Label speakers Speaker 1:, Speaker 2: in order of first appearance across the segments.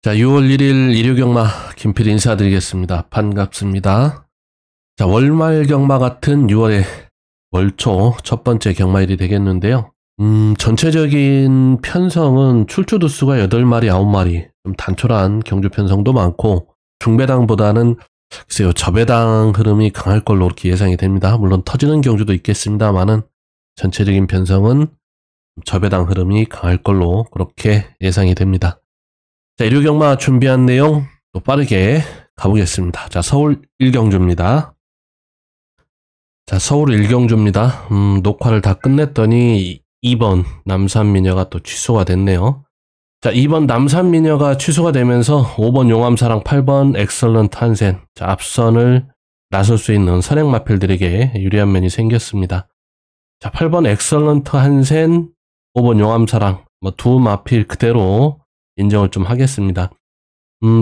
Speaker 1: 자, 6월 1일 일요경마 김필 인사드리겠습니다. 반갑습니다. 자, 월말 경마 같은 6월의 월초 첫 번째 경마일이 되겠는데요. 전체적인 편성은 출주 두수가 8마리, 9마리, 좀 단촐한 경주 편성도 많고 중배당보다는 글쎄요, 저배당 흐름이 강할 걸로 이렇게 예상이 됩니다. 물론 터지는 경주도 있겠습니다만은 전체적인 편성은 저배당 흐름이 강할 걸로 그렇게 예상이 됩니다. 자, 일요경마 준비한 내용 또 빠르게 가보겠습니다. 자, 서울 1경주입니다. 자, 서울 1경주입니다. 녹화를 다 끝냈더니 2번 남산미녀가 또 취소가 됐네요. 자, 2번 남산미녀가 취소가 되면서 5번 용암사랑, 8번 엑설런트 한센, 자, 앞선을 나설 수 있는 선행마필들에게 유리한 면이 생겼습니다. 자, 8번 엑설런트 한센, 5번 용암사랑, 두 마필 그대로 인정을 좀 하겠습니다.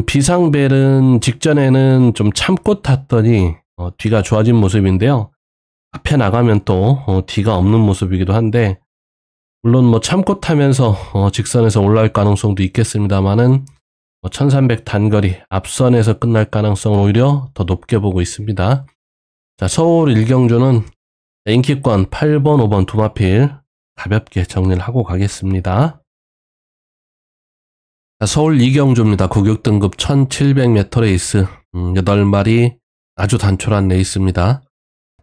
Speaker 1: 비상벨은 직전에는 좀 참고 탔더니 뒤가 좋아진 모습인데요. 앞에 나가면 또 뒤가 없는 모습이기도 한데, 물론 참고 타면서 직선에서 올라올 가능성도 있겠습니다만은 1300 단거리 앞선에서 끝날 가능성을 오히려 더 높게 보고 있습니다. 자, 서울 1경주는 인기권 8번, 5번 두 마필 가볍게 정리를 하고 가겠습니다. 자, 서울 2경주입니다. 구격등급 1700m 레이스 8마리 아주 단촐한 레이스입니다.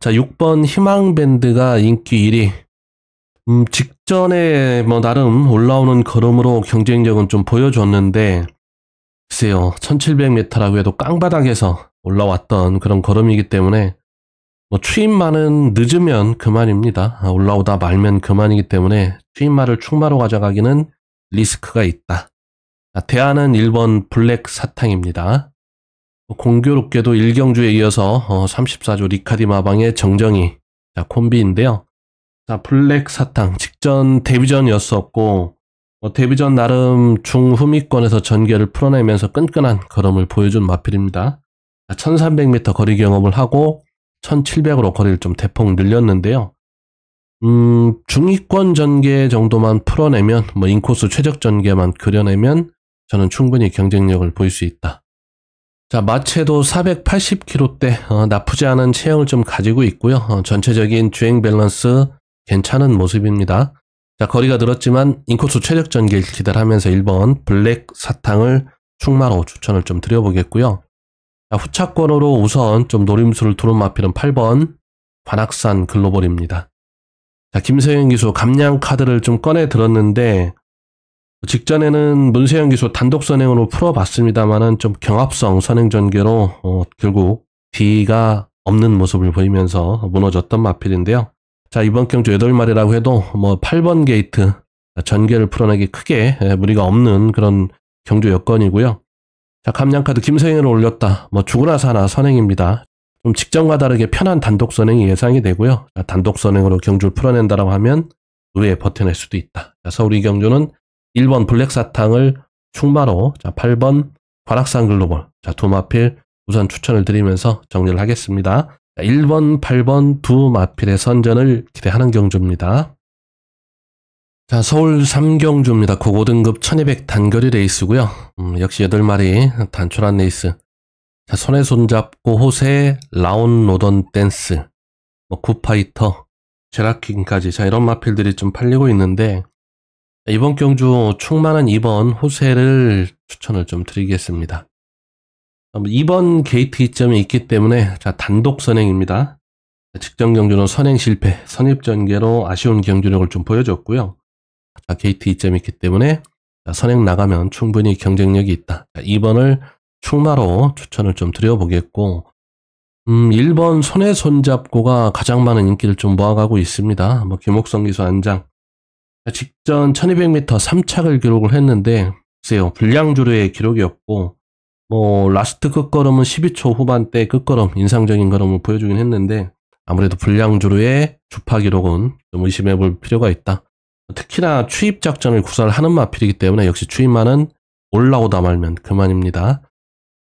Speaker 1: 자, 6번 희망밴드가 인기 1위. 직전에 나름 올라오는 걸음으로 경쟁력은 좀 보여줬는데, 글쎄요, 1700m라고 해도 깡바닥에서 올라왔던 그런 걸음이기 때문에 추임마는 늦으면 그만입니다. 올라오다 말면 그만이기 때문에 추임마를 충마로 가져가기는 리스크가 있다. 자, 대안은 1번 블랙 사탕입니다. 공교롭게도 1경주에 이어서 34조 리카디 마방의 정정이 콤비인데요. 자, 블랙 사탕 직전 데뷔전이었었고 데뷔전 나름 중후미권에서 전개를 풀어내면서 끈끈한 걸음을 보여준 마필입니다. 1300m 거리 경험을 하고 1700으로 거리를 좀 대폭 늘렸는데요. 중위권 전개 정도만 풀어내면 인코스 최적 전개만 그려내면 저는 충분히 경쟁력을 보일 수 있다. 자, 마체도 480kg대 나쁘지 않은 체형을 좀 가지고 있고요. 전체적인 주행 밸런스 괜찮은 모습입니다. 자, 거리가 늘었지만 인코스 최적 전개를 기대하면서 1번 블랙 사탕을 충마로 추천을 좀 드려보겠고요. 자, 후차권으로 우선 좀 노림수를 두는 마필은 8번 관악산 글로벌입니다. 자, 김세현 기수 감량 카드를 좀 꺼내 들었는데 직전에는 문세현 기수 단독 선행으로 풀어봤습니다만은 좀 경합성 선행 전개로 결국 D가 없는 모습을 보이면서 무너졌던 마필인데요. 자, 이번 경주 8마리라고 해도 8번 게이트 전개를 풀어내기 크게 무리가 없는 그런 경주 여건이고요. 자, 감량 카드 김세현을 올렸다. 죽으나 사나 선행입니다. 좀 직전과 다르게 편한 단독 선행이 예상이 되고요. 자, 단독 선행으로 경주를 풀어낸다라고 하면 의외에 버텨낼 수도 있다. 자, 서울 2경주는 1번 블랙 사탕을 충마로, 자, 8번 관악산 글로벌, 자, 두 마필 우선 추천을 드리면서 정리를 하겠습니다. 자, 1번, 8번 두 마필의 선전을 기대하는 경주입니다. 자, 서울 3경주입니다. 고고등급 1200 단거리 레이스고요. 역시 8마리 단촐한 레이스. 자, 손에 손잡고 호세, 라온 로던 댄스, 굿파이터, 제라킹까지, 자, 이런 마필들이 좀 팔리고 있는데, 이번 경주 충만한 2번 호세를 추천을 좀 드리겠습니다. 2번 게이트 이점이 있기 때문에, 자, 단독 선행입니다. 직전 경주는 선행 실패, 선입 전개로 아쉬운 경주력을 좀 보여줬고요. 자, 게이트 이점이 있기 때문에, 자, 선행 나가면 충분히 경쟁력이 있다. 자, 2번을 충마로 추천을 좀 드려보겠고, 1번 손에 손잡고가 가장 많은 인기를 좀 모아가고 있습니다. 김옥성 기수 안장. 직전 1200m 3착을 기록을 했는데, 글쎄요, 불량주류의 기록이었고, 라스트 끝걸음은 12초 후반대 끝걸음, 인상적인 걸음을 보여주긴 했는데, 아무래도 불량주류의 주파 기록은 좀 의심해 볼 필요가 있다. 특히나 추입 작전을 구사를 하는 마필이기 때문에 역시 추입마는 올라오다 말면 그만입니다.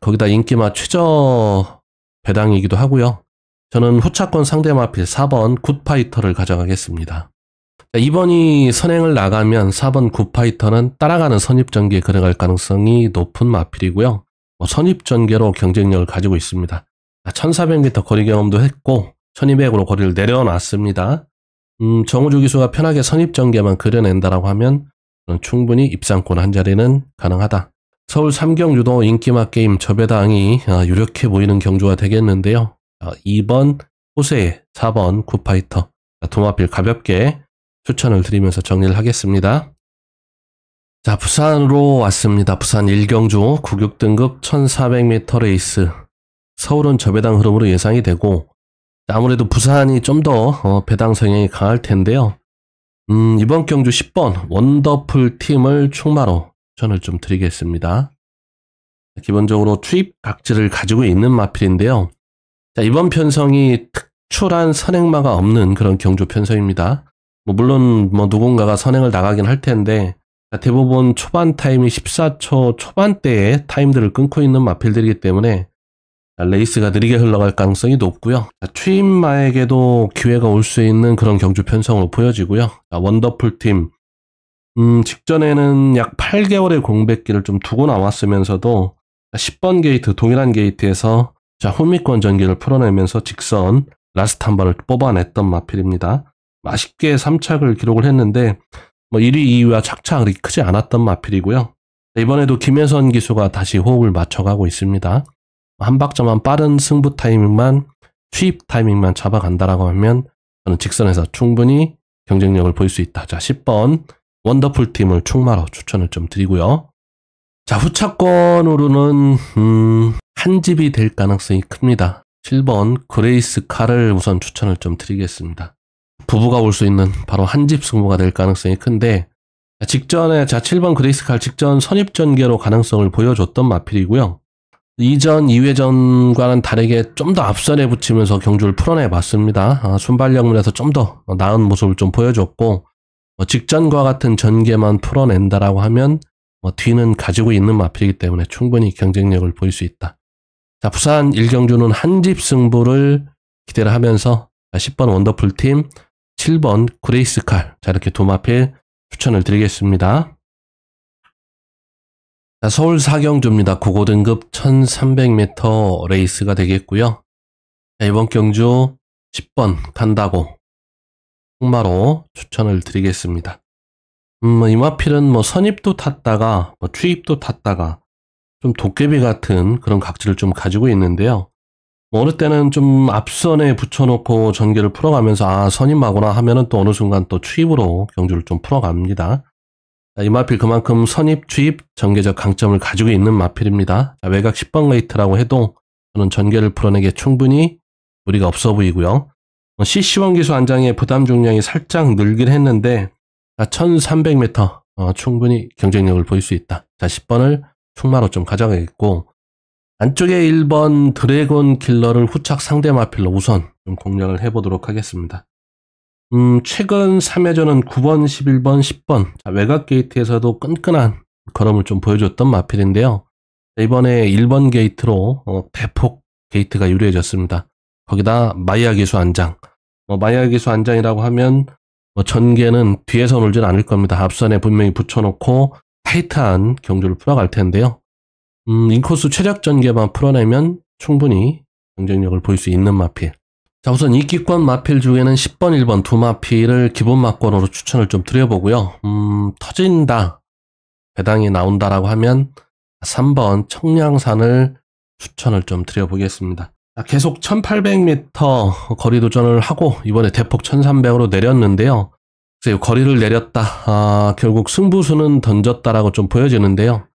Speaker 1: 거기다 인기마 최저 배당이기도 하고요. 저는 후차권 상대 마필 4번 굿파이터를 가져가겠습니다. 자, 2번이 선행을 나가면 4번 굿파이터는 따라가는 선입전개에 걸어갈 가능성이 높은 마필이고요. 선입전개로 경쟁력을 가지고 있습니다. 1400m 거리 경험도 했고 1200으로 거리를 내려놨습니다. 정우주 기수가 편하게 선입전개만 그려낸다라고 하면 충분히 입상권 한 자리는 가능하다. 서울 3경주도 인기맛 게임 저배당이 유력해 보이는 경주가 되겠는데요. 2번 호세, 4번 굿파이터 두 마필 가볍게 추천을 드리면서 정리를 하겠습니다. 자, 부산으로 왔습니다. 부산 1경주 구격등급 1400m 레이스. 서울은 저배당 흐름으로 예상이 되고 아무래도 부산이 좀 더 배당 성향이 강할 텐데요. 이번 경주 10번 원더풀 팀을 충마로 추천을 좀 드리겠습니다. 기본적으로 투입 각질을 가지고 있는 마필인데요. 자, 이번 편성이 특출한 선행마가 없는 그런 경주 편성입니다. 물론 누군가가 선행을 나가긴 할 텐데 대부분 초반 타임이 14초 초반대에 타임들을 끊고 있는 마필들이기 때문에 레이스가 느리게 흘러갈 가능성이 높고요. 투입마에게도 기회가 올 수 있는 그런 경주 편성으로 보여지고요. 원더풀 팀 직전에는 약 8개월의 공백기를 좀 두고 나왔으면서도 10번 게이트 동일한 게이트에서 후미권 전기를 풀어내면서 직선 라스트 한 번을 뽑아냈던 마필입니다. 맛있게 3착을 기록을 했는데 1위, 2위와 착착이 크지 않았던 마필이고요. 이번에도 김혜선 기수가 다시 호흡을 맞춰가고 있습니다. 한 박자만 빠른 승부 타이밍만 투입 타이밍만 잡아간다라고 하면 저는 직선에서 충분히 경쟁력을 보일 수 있다. 자, 10번 원더풀 팀을 충마로 추천을 좀 드리고요. 자, 후차권으로는 한 집이 될 가능성이 큽니다. 7번 그레이스 칼을 우선 추천을 좀 드리겠습니다. 부부가 올 수 있는 바로 한 집 승부가 될 가능성이 큰데 직전에 7번 그레이스 칼 직전 선입전개로 가능성을 보여줬던 마필이고요. 이전 2회전과는 다르게 좀 더 앞선에 붙이면서 경주를 풀어내 봤습니다. 순발력물에서 좀 더 나은 모습을 좀 보여줬고 직전과 같은 전개만 풀어낸다라고 하면 뒤는 가지고 있는 마필이기 때문에 충분히 경쟁력을 보일 수 있다. 자, 부산 1경주는 한 집 승부를 기대를 하면서 10번 원더풀 팀, 7번 그레이스 칼, 자, 이렇게 두 마필 추천을 드리겠습니다. 자, 서울 4경주입니다. 고고등급 1300m 레이스가 되겠고요. 자, 이번 경주 10번 간다고 충마로 추천을 드리겠습니다. 이 마필은 선입도 탔다가 투입도 탔다가 좀 도깨비 같은 그런 각질을 좀 가지고 있는데요. 어느 때는 좀 앞선에 붙여놓고 전개를 풀어가면서 선임마구나 하면은 또 어느 순간 또 투입으로 경주를 좀 풀어갑니다. 자, 이 마필 그만큼 선입, 투입, 전개적 강점을 가지고 있는 마필입니다. 자, 외곽 10번 게이트라고 해도 저는 전개를 풀어내기에 충분히 무리가 없어 보이고요. CC1 기수 안장의 부담 중량이 살짝 늘긴 했는데 1300m 충분히 경쟁력을 보일 수 있다. 자, 10번을 충마로 좀 가져가겠고 안쪽에 1번 드래곤 킬러를 후착 상대 마필로 우선 좀 공략을 해보도록 하겠습니다. 최근 3회전은 9번, 11번, 10번 자, 외곽 게이트에서도 끈끈한 걸음을 좀 보여줬던 마필인데요. 이번에 1번 게이트로 대폭 게이트가 유리해졌습니다. 거기다 마이야 기수 안장 마이야 기수 안장이라고 하면 전개는 뒤에서 놀진 않을 겁니다. 앞선에 분명히 붙여놓고 타이트한 경주를 풀어갈 텐데요. 인코스 최적 전개만 풀어내면 충분히 경쟁력을 보일 수 있는 마필. 자, 우선 인기권 마필 중에는 10번, 1번 두 마필을 기본 마권으로 추천을 좀 드려보고요. 터진다, 배당이 나온다라고 하면 3번 청량산을 추천을 좀 드려보겠습니다. 자, 계속 1800m 거리 도전을 하고 이번에 대폭 1300으로 내렸는데요. 그래서 거리를 내렸다. 결국 승부수는 던졌다라고 좀 보여지는데요.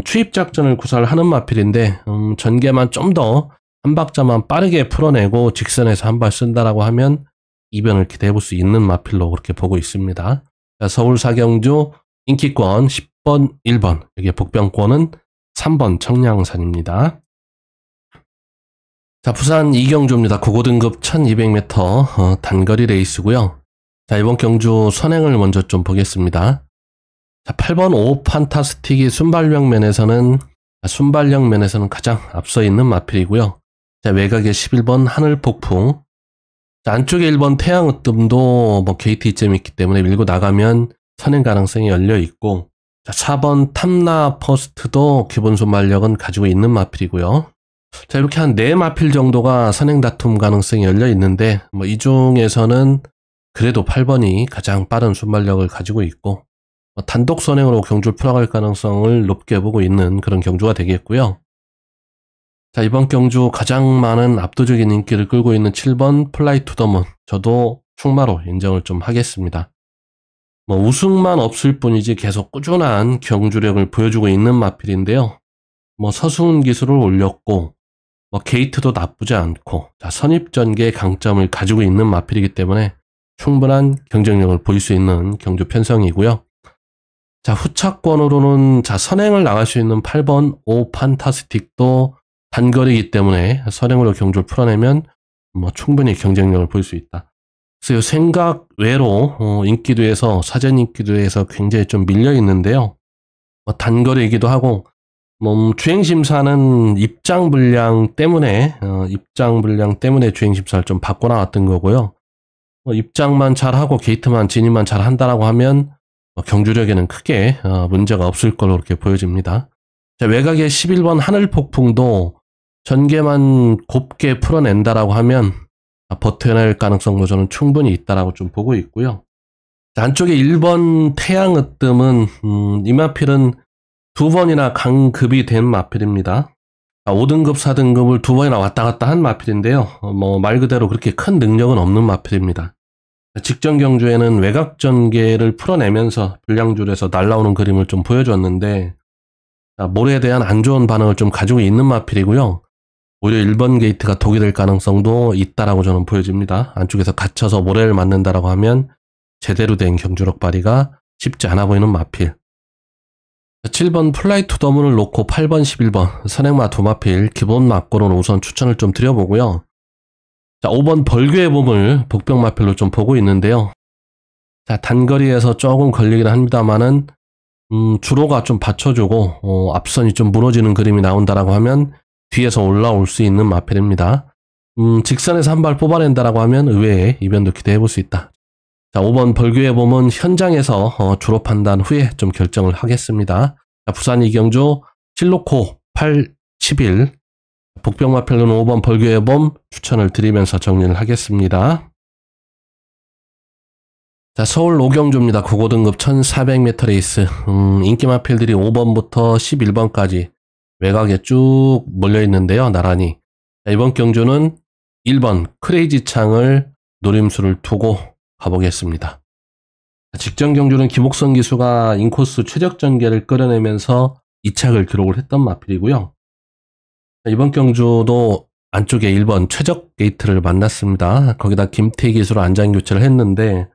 Speaker 1: 추입 작전을 구사를 하는 마필인데 전개만 좀 더 한 박자만 빠르게 풀어내고 직선에서 한 발 쓴다라고 하면 이변을 기대해 볼 수 있는 마필로 그렇게 보고 있습니다. 자, 서울 4경주 인기권 10번, 1번 여기 복병권은 3번 청량산입니다. 자, 부산 2경주입니다. 고고등급 1200m 단거리 레이스고요. 자, 이번 경주 선행을 먼저 좀 보겠습니다. 자, 8번 오 판타스틱이 순발력 면에서는 가장 앞서 있는 마필이고요. 자, 외곽에 11번 하늘 폭풍, 자, 안쪽에 1번 태양으뜸도 뭐 게이트 이점이 있기 때문에 밀고 나가면 선행 가능성이 열려 있고, 자, 4번 탐나 퍼스트도 기본 순발력은 가지고 있는 마필이고요. 자, 이렇게 한 4마필 정도가 선행 다툼 가능성이 열려 있는데, 뭐 이 중에서는 그래도 8번이 가장 빠른 순발력을 가지고 있고, 단독 선행으로 경주를 풀어갈 가능성을 높게 보고 있는 그런 경주가 되겠고요. 자, 이번 경주 가장 많은 압도적인 인기를 끌고 있는 7번 플라이 투 더 문, 저도 충마로 인정을 좀 하겠습니다. 뭐 우승만 없을 뿐이지 계속 꾸준한 경주력을 보여주고 있는 마필인데요. 뭐 서승훈 기술을 올렸고, 뭐 게이트도 나쁘지 않고, 자, 선입전개의 강점을 가지고 있는 마필이기 때문에 충분한 경쟁력을 보일 수 있는 경주 편성이고요. 자, 후차권으로는 자, 선행을 나갈 수 있는 8번 오 판타스틱도 단거리이기 때문에 선행으로 경주를 풀어내면 뭐 충분히 경쟁력을 보일 수 있다. 그래서 생각 외로 인기도에서 사전 인기도에서 굉장히 좀 밀려 있는데요. 뭐 단거리이기도 하고, 뭐 주행심사는 입장 불량 때문에 주행심사를 좀 바꿔 나왔던 거고요. 입장만 잘하고 게이트만 진입만 잘 한다라고 하면 경주력에는 크게 문제가 없을 걸로 그렇게 보여집니다. 자, 외곽의 11번 하늘폭풍도 전개만 곱게 풀어낸다라고 하면 버텨낼 가능성도 저는 충분히 있다라고 좀 보고 있고요. 자, 안쪽에 1번 태양으뜸은 이 마필은 2번이나 강급이 된 마필입니다. 5등급, 4등급을 2번이나 왔다 갔다 한 마필인데요. 뭐 말 그대로 그렇게 큰 능력은 없는 마필입니다. 직전 경주에는 외곽 전개를 풀어내면서 불량줄에서 날라오는 그림을 좀 보여줬는데, 모래에 대한 안 좋은 반응을 좀 가지고 있는 마필이고요. 오히려 1번 게이트가 독이 될 가능성도 있다라고 저는 보여집니다. 안쪽에서 갇혀서 모래를 맞는다라고 하면 제대로 된 경주력 발휘가 쉽지 않아 보이는 마필. 7번 플라이 투 더 문을 놓고 8번, 11번 선행마 2마필 기본 막고로는 우선 추천을 좀 드려보고요. 자, 5번 벌교의 봄을 복병 마필로 좀 보고 있는데요. 자, 단거리에서 조금 걸리긴 합니다만은 주로가 좀 받쳐주고 앞선이 좀 무너지는 그림이 나온다라고 하면 뒤에서 올라올 수 있는 마필입니다. 직선에서 한 발 뽑아낸다라고 하면 의외의 이변도 기대해 볼 수 있다. 자, 5번 벌교의 봄은 현장에서 주로 판단 후에 좀 결정을 하겠습니다. 자, 부산 이경주 7놓고 8, 11 복병마필로는 5번 벌교의 봄 추천을 드리면서 정리를 하겠습니다. 자, 서울 오경주입니다. 고고등급 1400m 레이스. 인기 마필들이 5번부터 11번까지 외곽에 쭉 몰려있는데요. 나란히. 자, 이번 경주는 1번 크레이지 창을 노림수를 두고 가보겠습니다. 직전 경주는 김옥성 기수가 인코스 최적 전개를 끌어내면서 2착을 기록을 했던 마필이고요. 이번 경주도 안쪽에 1번 최적 게이트를 만났습니다. 거기다 김태희 기수로 안장 교체를 했는데,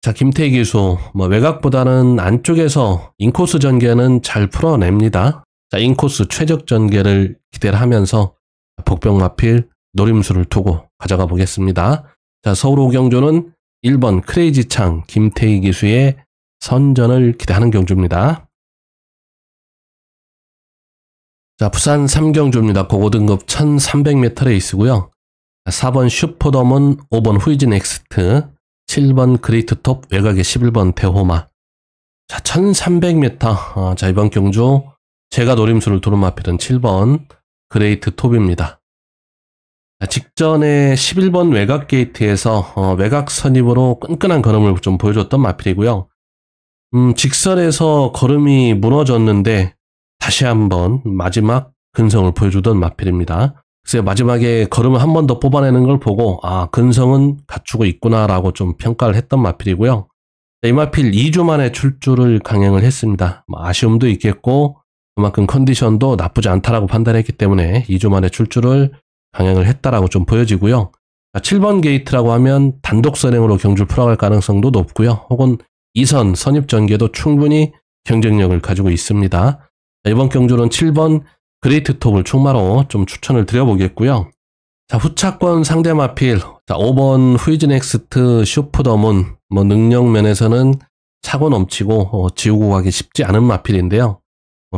Speaker 1: 자, 김태희 기수 뭐 외곽보다는 안쪽에서 인코스 전개는 잘 풀어냅니다. 자, 인코스 최적 전개를 기대를 하면서 복병 마필 노림수를 두고 가져가 보겠습니다. 자, 서울 오경주는 1번 크레이지 창 김태희 기수의 선전을 기대하는 경주입니다. 자, 부산 3경주입니다. 고고등급 1300m 레이스고요. 4번 슈퍼덤은 5번 후이진 엑스트, 7번 그레이트톱, 외곽에 11번 대호마. 자, 1300m. 자, 이번 경주 제가 노림수를 두른 마필은 7번 그레이트톱입니다. 직전에 11번 외곽 게이트에서 외곽 선입으로 끈끈한 걸음을 좀 보여줬던 마필이고요. 직선에서 걸음이 무너졌는데 다시 한번 마지막 근성을 보여주던 마필입니다. 그래서 마지막에 걸음을 한 번 더 뽑아내는 걸 보고 근성은 갖추고 있구나라고 좀 평가를 했던 마필이고요. 이 마필 2주 만에 출주를 강행을 했습니다. 아쉬움도 있겠고 그만큼 컨디션도 나쁘지 않다라고 판단했기 때문에 2주 만에 출주를 강행을 했다라고 좀 보여지고요. 7번 게이트라고 하면 단독 선행으로 경주를 풀어갈 가능성도 높고요. 혹은 2선 선입 전개도 충분히 경쟁력을 가지고 있습니다. 이번 경주는 7번 그레이트 톱을 충마로 좀 추천을 드려보겠고요. 자, 후차권 상대 마필. 자, 5번 후이진 엑스트 슈프더문. 뭐 능력 면에서는 차고 넘치고 지우고 가기 쉽지 않은 마필인데요.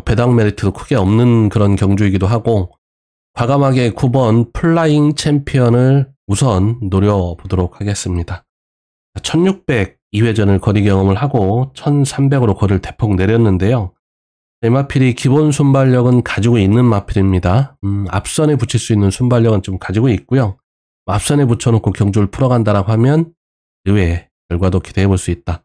Speaker 1: 배당 메리트도 크게 없는 그런 경주이기도 하고 과감하게 9번 플라잉 챔피언을 우선 노려보도록 하겠습니다. 1600 2회전을 거리 경험을 하고 1300으로 거리를 대폭 내렸는데요. 이 마필이 기본 순발력은 가지고 있는 마필입니다. 앞선에 붙일 수 있는 순발력은 좀 가지고 있고요. 앞선에 붙여놓고 경주를 풀어간다라고 하면 의외의 결과도 기대해 볼 수 있다.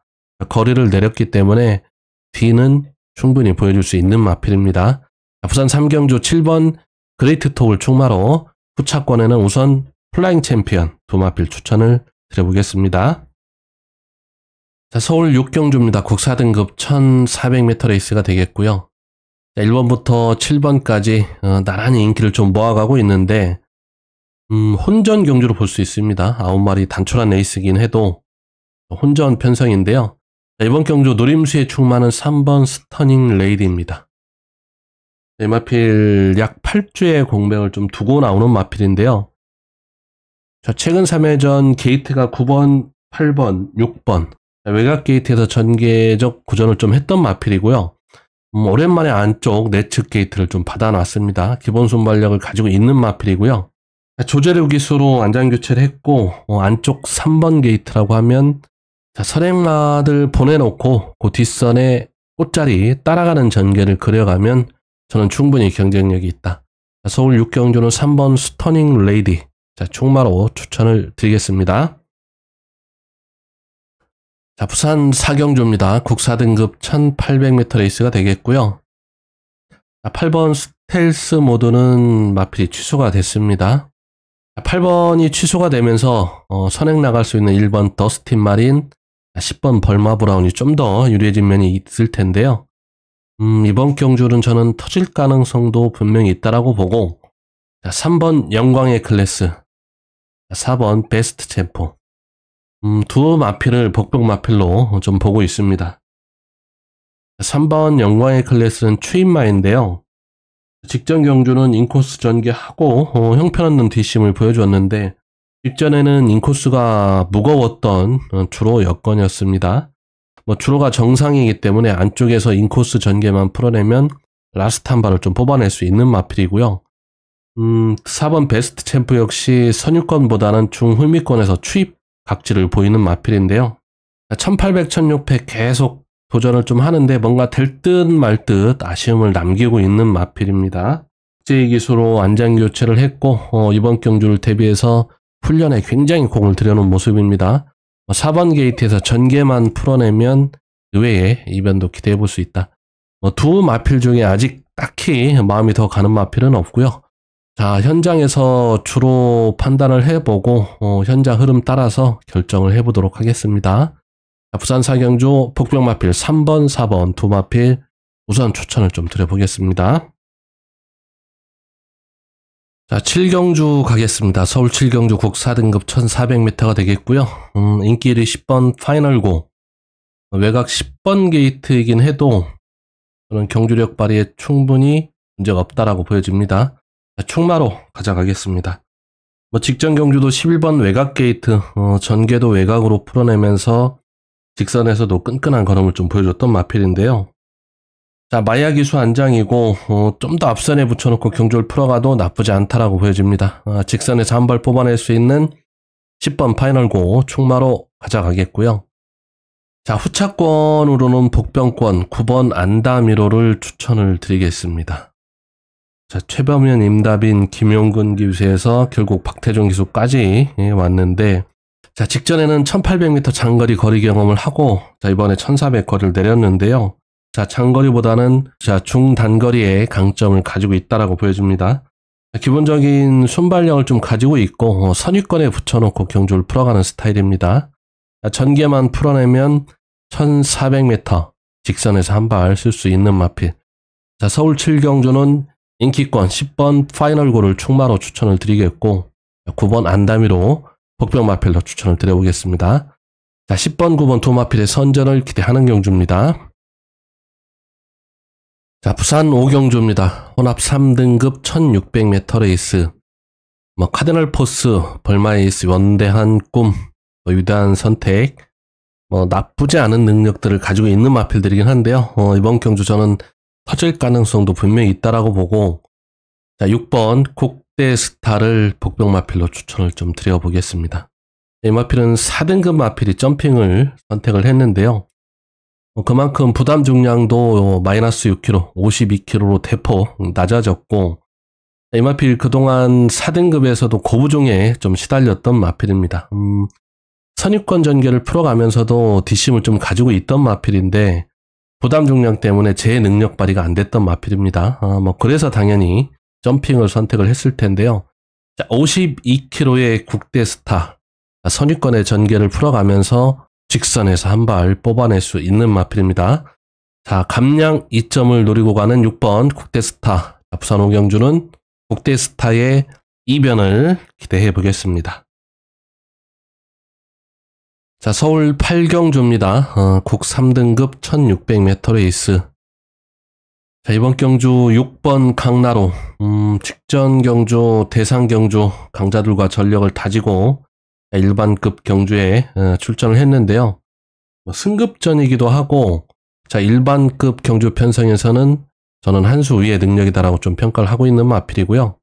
Speaker 1: 거리를 내렸기 때문에 뒤는 충분히 보여줄 수 있는 마필입니다. 부산 3경주 7번 그레이트 톡을 충마로 후차권에는 우선 플라잉 챔피언 두 마필 추천을 드려보겠습니다. 자, 서울 6경주입니다. 국 4등급 1400m 레이스가 되겠고요. 자, 1번부터 7번까지 나란히 인기를 좀 모아가고 있는데 혼전 경주로 볼 수 있습니다. 9마리 단촐한 레이스긴 해도 혼전 편성인데요. 자, 이번 경주 노림수에 충만한 3번 스터닝 레이디입니다. 이 마필 약 8주의 공백을 좀 두고 나오는 마필인데요. 자, 최근 3회전 게이트가 9번, 8번, 6번 외곽 게이트에서 전개적 고전을 좀 했던 마필이고요. 오랜만에 안쪽 내측 게이트를 좀 받아놨습니다. 기본 순발력을 가지고 있는 마필이고요. 조제력 기수로 안장 교체를 했고 안쪽 3번 게이트라고 하면 자, 선행마들 보내놓고 그 뒷선에 꽃자리 따라가는 전개를 그려가면 저는 충분히 경쟁력이 있다. 자, 서울 6경주는 3번 스터닝 레이디 자, 충마로 추천을 드리겠습니다. 자, 부산 4경주입니다. 국 4등급 1800m 레이스가 되겠고요. 자, 8번 스텔스 모드는 마필이 취소가 됐습니다. 자, 8번이 취소가 되면서 선행 나갈 수 있는 1번 더스틴 마린, 10번 벌마 브라운이 좀 더 유리해진 면이 있을 텐데요. 이번 경주는 저는 터질 가능성도 분명히 있다라고 보고 자, 3번 영광의 클래스, 4번 베스트 챔포 두 마필을 복병 마필로 좀 보고 있습니다. 3번 영광의 클래스는 추인마인데요. 직전 경주는 인코스 전개하고 형편없는 뒷심을 보여주었는데 직전에는 인코스가 무거웠던 주로 여건이었습니다. 주로가 정상이기 때문에 안쪽에서 인코스 전개만 풀어내면 라스트 한 발을 좀 뽑아낼 수 있는 마필이고요. 4번 베스트 챔프 역시 선유권보다는 중후미권에서 추입 각지를 보이는 마필인데요. 1800, 1600 계속 도전을 좀 하는데 뭔가 될 듯 말 듯 아쉬움을 남기고 있는 마필입니다. 국제의 기수로 안장 교체를 했고 이번 경주를 대비해서 훈련에 굉장히 공을 들여놓은 모습입니다. 4번 게이트에서 전개만 풀어내면 의외의 이변도 기대해 볼 수 있다. 두 마필 중에 아직 딱히 마음이 더 가는 마필은 없고요. 자, 현장에서 주로 판단을 해보고 현장 흐름 따라서 결정을 해보도록 하겠습니다. 자, 부산 4경주 복병 마필 3번, 4번 두 마필 우선 추천을 좀 드려보겠습니다. 자, 7경주 가겠습니다. 서울 7경주 국 4등급 1400m가 되겠고요. 인기 1위 10번 파이널고 외곽 10번 게이트이긴 해도 저는 경주력 발휘에 충분히 문제가 없다라고 보여집니다. 자, 충마로 가져가겠습니다. 직전 경주도 11번 외곽 게이트 전개도 외곽으로 풀어내면서 직선에서도 끈끈한 걸음을 좀 보여줬던 마필인데요. 자, 마야 기수 안장이고 좀 더 앞선에 붙여놓고 경주를 풀어가도 나쁘지 않다라고 보여집니다. 직선에서 한 발 뽑아낼 수 있는 10번 파이널고 충마로 가져가겠고요. 자, 후차권으로는 복병권 9번 안다미로를 추천을 드리겠습니다. 자, 최범현, 임다빈, 김용근 기수에서 결국 박태종 기수까지 왔는데 자, 직전에는 1800m 장거리 거리 경험을 하고 자, 이번에 1400 거리를 내렸는데요. 자, 장거리보다는 자, 중단거리에 강점을 가지고 있다라고 보여집니다. 자, 기본적인 순발력을 좀 가지고 있고 선위권에 붙여놓고 경주를 풀어가는 스타일입니다. 자, 전개만 풀어내면 1400m 직선에서 한 발 쓸 수 있는 마필. 자, 서울 7경주는 인기권 10번 파이널고를 충마로 추천을 드리겠고 9번 안다미로 복병 마필로 추천을 드려보겠습니다. 자, 10번, 9번 두 마필의 선전을 기대하는 경주입니다. 자, 부산 5경주입니다. 혼합 3등급 1600m 레이스. 카디널 포스, 벌마에이스, 원대한 꿈, 위대한 선택, 나쁘지 않은 능력들을 가지고 있는 마필들이긴 한데요. 이번 경주 저는 터질 가능성도 분명히 있다라고 보고, 자, 6번 국 국대 스타를 복병마필로 추천을 좀 드려보겠습니다. 이 마필은 4등급 마필이 점핑을 선택을 했는데요. 그만큼 부담 중량도 마이너스 6kg, 52kg로 대폭 낮아졌고, 이 마필 그동안 4등급에서도 고부종에 좀 시달렸던 마필입니다. 선입권 전개를 풀어가면서도 뒷심을 좀 가지고 있던 마필인데, 부담 중량 때문에 제 능력 발휘가 안 됐던 마필입니다. 그래서 당연히 점핑을 선택을 했을 텐데요. 자, 52kg의 국대 스타, 선입권의 전개를 풀어가면서 직선에서 한 발 뽑아낼 수 있는 마필입니다. 자, 감량 2점을 노리고 가는 6번 국대 스타. 부산 오경주는 국대 스타의 이변을 기대해 보겠습니다. 자, 서울 8경주입니다. 국 3등급 1600m 레이스. 자, 이번 경주 6번 강나루. 직전 경주, 대상 경주 강자들과 전력을 다지고 일반급 경주에 출전을 했는데요. 승급전이기도 하고, 자, 일반급 경주 편성에서는 저는 한 수 위의 능력이다라고 좀 평가를 하고 있는 마필이고요.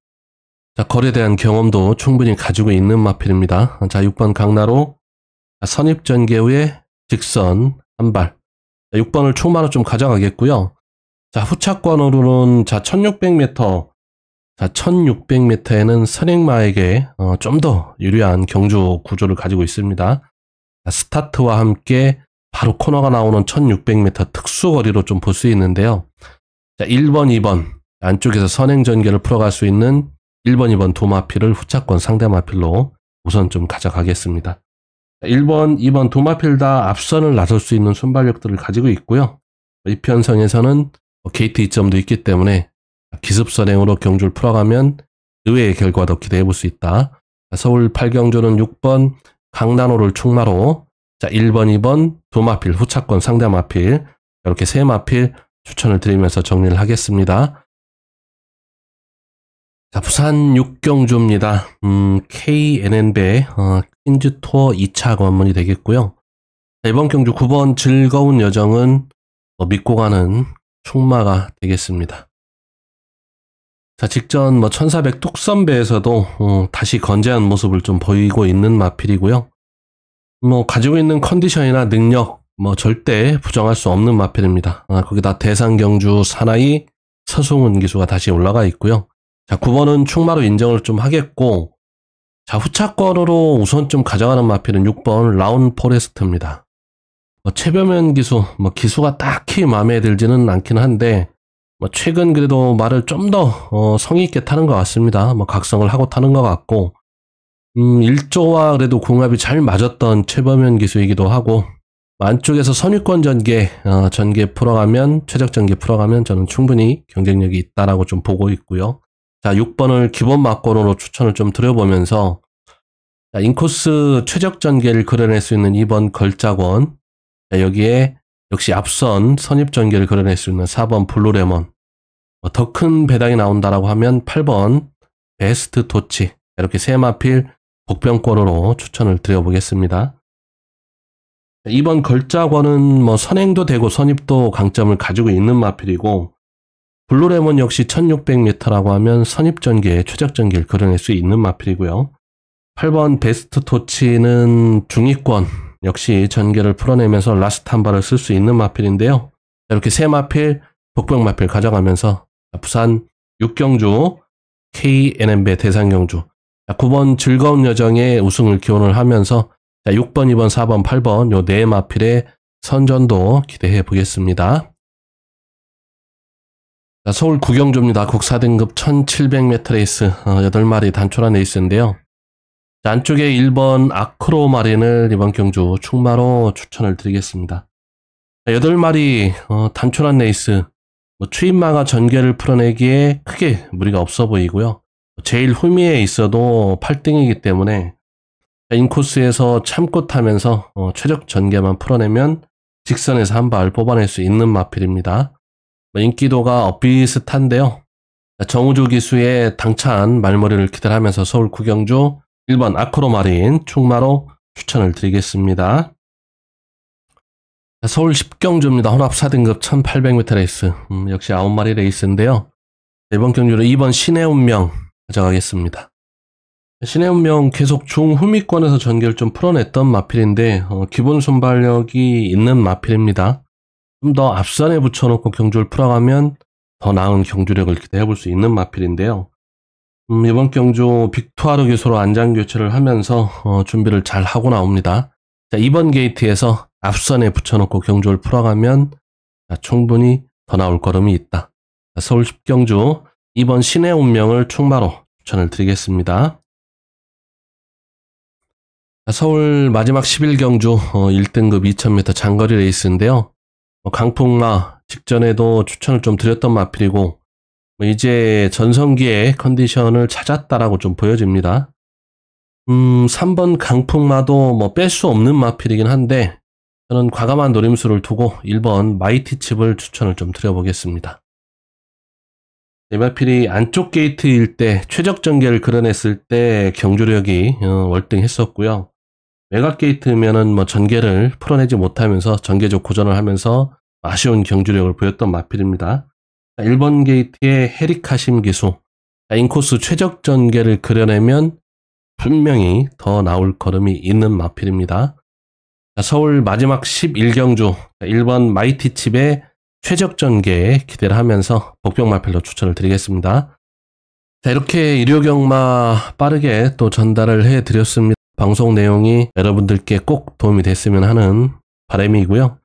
Speaker 1: 자, 거리에 대한 경험도 충분히 가지고 있는 마필입니다. 자, 6번 강나루. 선입전개 후에 직선 한 발. 6번을 총마로 좀 가져가겠고요. 자, 후차권으로는 자, 1600m. 자, 1600m에는 선행마에게 좀 더 유리한 경주 구조를 가지고 있습니다. 자, 스타트와 함께 바로 코너가 나오는 1600m 특수거리로 좀 볼 수 있는데요. 자, 1번, 2번 안쪽에서 선행 전개를 풀어갈 수 있는 1번, 2번 두 마필을 후차권 상대 마필로 우선 좀 가져가겠습니다. 1번, 2번 두 마필 다 앞선을 나설 수 있는 순발력들을 가지고 있고요. 이 편성에서는 게이트 2점도 있기 때문에 기습선행으로 경주를 풀어가면 의외의 결과도 기대해 볼 수 있다. 서울 8경주는 6번 강난호를 충마로, 자, 1번, 2번 두 마필 후차권 상대 마필, 이렇게 세 마필 추천을 드리면서 정리를 하겠습니다. 자, 부산 6경주입니다. KNN배 퀸즈 투어 2차 관문이 되겠고요. 자, 이번 경주 9번 즐거운 여정은 믿고 가는 충마가 되겠습니다. 자, 직전 1400 뚝선배에서도 다시 건재한 모습을 좀 보이고 있는 마필이고요. 가지고 있는 컨디션이나 능력 절대 부정할 수 없는 마필입니다. 거기다 대상 경주 사나이 서승훈 기수가 다시 올라가 있고요. 자, 9번은 충마로 인정을 좀 하겠고, 자, 후차권으로 우선 좀 가져가는 마필은 6번 라운 포레스트입니다. 최변면 기수, 기수가 딱히 마음에 들지는 않긴 한데, 최근 그래도 말을 좀 더 성의 있게 타는 것 같습니다. 각성을 하고 타는 것 같고, 일조와 그래도 궁합이 잘 맞았던 최변면 기수이기도 하고, 안쪽에서 선유권 전개 풀어가면, 최적 전개 풀어가면 저는 충분히 경쟁력이 있다라고 좀 보고 있고요. 자, 6번을 기본 막권으로 추천을 좀 드려보면서, 자, 인코스 최적 전개를 그려낼 수 있는 2번 걸작원, 자, 여기에 역시 앞선 선입 전개를 그려낼 수 있는 4번 블루레몬, 더 큰 배당이 나온다라고 하면 8번 베스트 토치, 이렇게 세 마필 복병권으로 추천을 드려보겠습니다. 2번 걸작원은 선행도 되고 선입도 강점을 가지고 있는 마필이고, 블루레몬 역시 1600m라고 하면 선입전개에 최적전개를 그려낼 수 있는 마필이고요. 8번 베스트 토치는 중위권 역시 전개를 풀어내면서 라스트 한 발을 쓸 수 있는 마필인데요. 이렇게 세 마필, 복병 마필 가져가면서 부산 6경주 KNN배 대상경주, 9번 즐거운 여정의 우승을 기원을 하면서 6번, 2번, 4번, 8번 요 네 마필의 선전도 기대해 보겠습니다. 자, 서울 9경주입니다. 국 4등급 1700m 레이스 8마리 단촐한 레이스인데요. 자, 안쪽에 1번 아크로마린을 이번 경주 충마로 추천을 드리겠습니다. 자, 8마리 단촐한 레이스, 추임마가 전개를 풀어내기에 크게 무리가 없어 보이고요. 제일 후미에 있어도 8등이기 때문에 인코스에서 참고 타면서 최적 전개만 풀어내면 직선에서 한 발 뽑아낼 수 있는 마필입니다. 인기도가 비슷한데요. 정우주 기수의 당찬 말머리를 기대하면서 서울 9경주 1번 아크로마린 충마로 추천을 드리겠습니다. 서울 10경주입니다. 혼합 4등급 1800m 레이스, 역시 9마리 레이스인데요. 이번 경주는 2번 신의 운명 가져가겠습니다. 신의 운명 계속 중후미권에서 전개를 좀 풀어냈던 마필인데 기본 순발력이 있는 마필입니다. 좀 더 앞선에 붙여놓고 경주를 풀어가면 더 나은 경주력을 기대해볼 수 있는 마필인데요. 이번 경주 빅투아르 기소로 안장 교체를 하면서 준비를 잘 하고 나옵니다. 자, 이번 게이트에서 앞선에 붙여놓고 경주를 풀어가면 충분히 더 나올 걸음이 있다. 자, 서울 10경주 2번 신의 운명을 충마로 추천을 드리겠습니다. 자, 서울 마지막 11경주 1등급 2000m 장거리 레이스인데요. 강풍마 직전에도 추천을 좀 드렸던 마필이고 이제 전성기의 컨디션을 찾았다라고 좀 보여집니다. 3번 강풍마도 뺄 수 없는 마필이긴 한데 저는 과감한 노림수를 두고 1번 마이티칩을 추천을 좀 드려보겠습니다. 이 마필이 안쪽 게이트일 때 최적 전개를 그려냈을 때 경주력이 월등했었고요. 외곽 게이트면은 전개를 풀어내지 못하면서 전개적 고전을 하면서 아쉬운 경주력을 보였던 마필입니다. 1번 게이트의 헤리카심 기수, 인코스 최적 전개를 그려내면 분명히 더 나올 걸음이 있는 마필입니다. 서울 마지막 11경주 1번 마이티칩의 최적 전개에 기대를 하면서 복병 마필로 추천을 드리겠습니다. 자, 이렇게 일요경마 빠르게 또 전달을 해드렸습니다. 방송 내용이 여러분들께 꼭 도움이 됐으면 하는 바람이고요.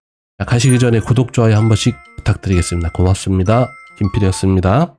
Speaker 1: 가시기 전에 구독, 좋아요 한 번씩 부탁드리겠습니다. 고맙습니다. 김필이었습니다.